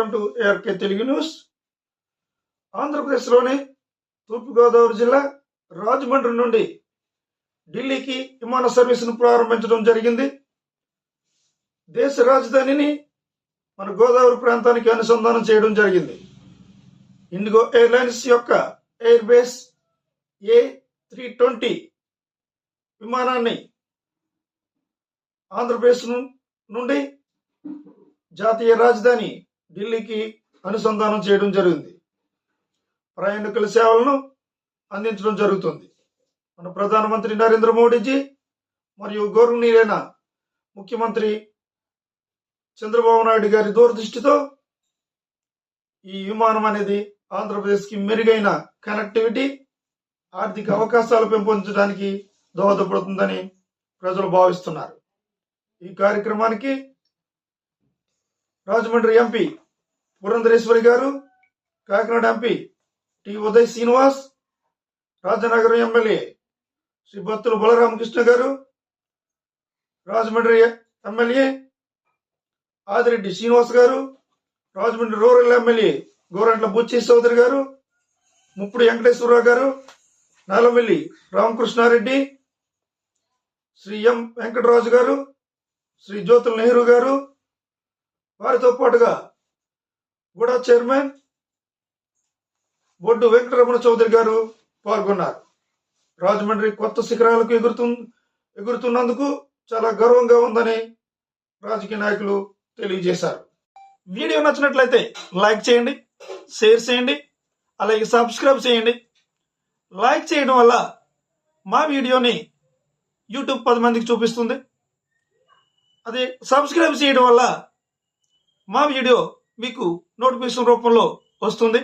Welcome to ARK Telugu news. ఆంధ్రప్రదేశ్లోని తూర్పుగోదావరి జిల్లా రాజమండ్రి నుండి ఢిల్లీకి విమాన సర్వీసును ప్రారంభించడం జరిగింది. దేశ రాజధానిని మన గోదావరి ప్రాంతానికి అనుసంధానం చేయడం జరిగింది. ఇండిగో ఎయిర్లైన్స్ యొక్క ఎయిర్ బేస్ A320 విమానాన్ని ఆంధ్రప్రదేశ్ నుండి జాతీయ రాజధాని ఢిల్లీకి అనుసంధానం చేయడం జరిగింది. ప్రయాణికుల సేవలను అందించడం జరుగుతుంది. మన ప్రధానమంత్రి నరేంద్ర మోడీజీ మరియు గౌరవనీయులైన ముఖ్యమంత్రి చంద్రబాబు నాయుడు గారి దూరదృష్టితో ఈ విమానం అనేది ఆంధ్రప్రదేశ్కి మెరుగైన కనెక్టివిటీ, ఆర్థిక అవకాశాలు పెంపొందించడానికి దోహదపడుతుందని ప్రజలు భావిస్తున్నారు. ఈ కార్యక్రమానికి Rajahmundry MP Purandeswari garu, Kakinada MP T Uday Srinivas, Rajanagaram MLA Sri Battula Balaramakrishna garu, Rajahmundry MLA Adireddy Srinivas garu, Rajahmundry rural MLA Gorantla Butchi Chowdary garu, Muppudu Venkateswararao గారు, నాలమిల్లి రామకృష్ణారెడ్డి, శ్రీ ఎం వెంకటరాజు గారు, శ్రీ జ్యోతుల నెహ్రూ గారు, వారితో పాటుగా గూడా చైర్మన్ బొడ్డు వెంకటరమణ చౌదరి గారు పాల్గొన్నారు. రాజమండ్రి కొత్త శిఖరాలకు ఎగురుతున్నందుకు చాలా గర్వంగా ఉందని రాజకీయ నాయకులు తెలియజేశారు. వీడియో నచ్చినట్లయితే లైక్ చేయండి, షేర్ చేయండి, అలాగే సబ్స్క్రైబ్ చేయండి. లైక్ చేయడం వల్ల మా వీడియోని యూట్యూబ్ 10 మందికి చూపిస్తుంది. అదే సబ్స్క్రైబ్ చేయడం వల్ల మా వీడియో మీకు నోటిఫికేషన్ రూపంలో వస్తుంది.